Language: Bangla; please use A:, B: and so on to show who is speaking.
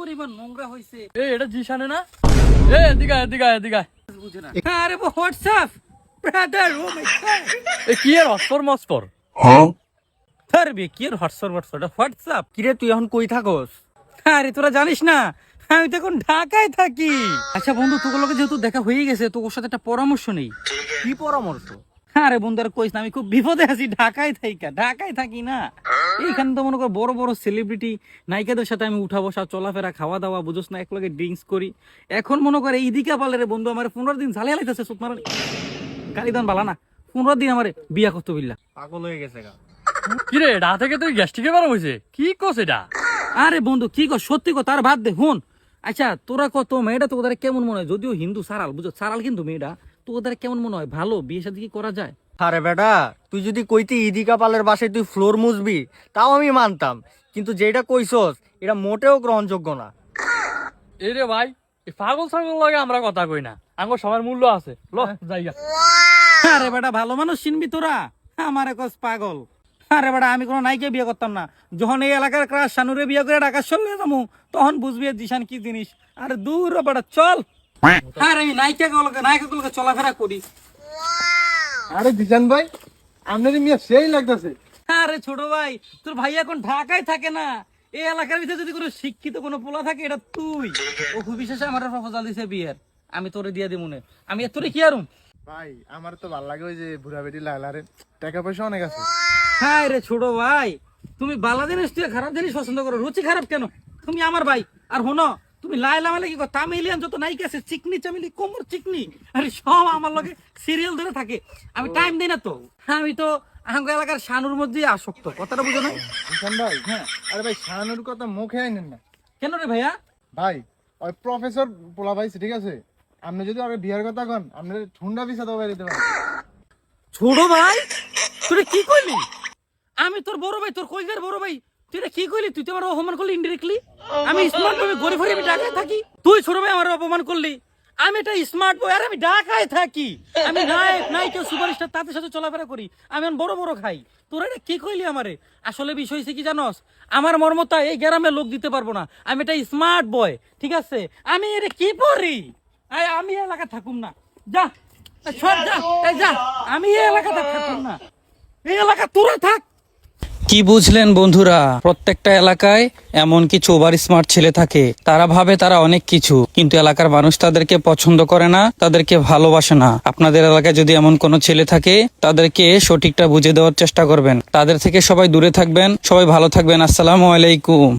A: পরিমাণ নোংরা হয়েছে।
B: এটা জিশানে না? এদিকে
A: বুঝে না। আরে হোয়াটসঅ্যাপ ব্রাদার, ও মাই গড,
B: কি এর হটস্পট মসপর?
A: আরে বে কি এর হোয়াটসঅ্যাপ?
C: কিরে তুই এখন কই থাকস?
A: আরে তোরা জানিস না আমি তো এখন ঢাকায় থাকি। আচ্ছা বন্ধু, তোগুলোকে যেহেতু দেখা হয়ে গেছে, তোর সাথে একটা পরামর্শ নেই।
C: কি পরামর্শ?
A: আরে বন্ধু আর কইস না, আমি খুব বিপদে আছি। ঢাকায় থাকি না। এইখানে তো মনে কর বড় বড় সেলিব্রিটি নায়িকাদের সাথে আমি উঠা বসা, চলাফেরা, খাওয়া দাওয়া, বুঝোস না, একলগে ড্রিঙ্কস করি। এখন মনে করে এইদিকে পালে রে বন্ধু আমার 15 দিন ঝালিয়া লাইতেছে সুত মারানি গালিদান বালা না। 15 দিন আমার বিয়া করতে বিল্লা।
C: পাগল হয়ে গেছে গা।
B: কিরে ডা থেকে তুই গ্যাস্ট্রিকে বারো হয়েছে? কি কস এটা?
A: আরে বন্ধু কি কর, সত্যি কথা আর বাদ দে। হুন, আচ্ছা তোরা কত মেয়েটা তোদের কেমন মনে হয়? যদিও হিন্দু সারাল, বুঝো সারাল কিন্তু মেয়েটা তোদের কেমন মনে হয়? ভালো বিয়ে শাদী কি করা যায়?
C: আরে বেটা, তুই যদি কইতি ইদিকা পালের বাসায় তুই ফ্লোর মুছবি তাও আমি মানতাম, কিন্তু যেটা কইছস এটা মোটেও গ্রহণযোগ্য না।
B: এরে ভাই, এই পাগল ছাগল লাগে আমরা কথা কই না, আমার সবার মূল্য আছে। ল জায়গা।
A: আরে বেটা ভালো মানুষ চিনবি তোরা, আমার কস পাগল। আরে বেটা আমি কোনো নাইকে বিয়ে করতাম না। যখন এই এলাকার ক্রাশ শানুরে বিয়ে করে ঢাকা চলে যাবো তখন বুঝবি জিশান কি জিনিস। আরে দূর রে বেটা, চল। আরে আমি নায়িকাগুলোকে চলাফেরা করি।
D: আরে জিজান ভাই, আপনার মিয়া সেই লাগতেছে।
A: আরে ছোট ভাই, তোর ভাই এখন ঢাকায় থাকে না। এই এলাকার ভিতরে যদি কোনো শিক্ষিত কোনো পোলা থাকে এটা তুই। ও খুব বিশেষে আমার প্রপোজাল দিছে বিয়ের, আমি তোরে দিয়ে দিব মনে। আমি তোরে কি আরুম?
D: ভাই আমার তো ভালো লাগে ওই যে বুড়া বেটি লালারে, টাকা পয়সা অনেক আছে।
A: হ্যাঁ রে ছোট ভাই, তুমি বালা জিনিস তুই খারাপ জিনিস পছন্দ করো, রুচি খারাপ কেন? তুমি আমার ভাই। আর হনো, তুমি লাইলা মানে কি তামিলিয়ান যত নায়িকা আছে, চিকনি চামিলি কোমর চিকনি, আরে সব আমার লগে সিরিয়াল ধরে থাকে। আমি টাইম দিই না তো। আমি তো আঙ্গ এলাকার শানুর মধ্যে আসক্ত, কথাটা বুঝো না?
D: জিজান ভাই, হ্যাঁ, আরে ভাই শাহানুর কথা মুখে আইনেন না
A: কেন রে ভাইয়া?
D: ভাই। ওই প্রফেসর পোলা ভাই ঠিক আছে, আপনি যদি আগে বিয়ার কথা কন আপনার ঠুন্ডা পিছা তো বাইরে দিতে পারেন।
A: ছোট ভাই তুই কি কইলি? আমি তোর বড় ভাই, তোর কইগার বড় ভাই, তুই এটা কি কইলি? তুই তো আমার অপমান করলি ইনডিরেক্টলি। আমি স্মার্ট ভাবে গরিব হয়ে আমি ঢাকায় থাকি, তুই ছোট ভাই আমার অপমান করলি। আমি এটা স্মার্ট বয়, আর আমি ঢাকায় থাকি। আমি নাই কেউ সুপারস্টার তাদের সাথে চলাফেরা করি, আমি এখন বড় বড় খাই। তোর এটা কি কইলি আমারে? আসলে বিষয় হচ্ছে কি জানস, আমার মর্মতা এই গ্রামের লোক দিতে পারবো না। আমি এটা স্মার্ট বয়, ঠিক আছে? আমি এটা কি পড়ি? আমি এই এলাকা থাকুম না, যা সর যা, এই যা, আমি এই এলাকাতে থাকুম না। এই এলাকা তোরা থাক। কি বুঝলেন বন্ধুরা? প্রত্যেকটা এলাকায় এমন কিছু ওভার স্মার্ট ছেলে থাকে, তারা ভাবে তারা অনেক কিছু, কিন্তু এলাকার মানুষ তাদেরকে পছন্দ করে না, তাদেরকে ভালোবাসে না। আপনাদের এলাকায় যদি এমন কোনো ছেলে থাকে, তাদেরকে সঠিকটা বুঝে দেওয়ার চেষ্টা করবেন। তাদের থেকে সবাই দূরে থাকবেন। সবাই ভালো থাকবেন। আসসালামু আলাইকুম।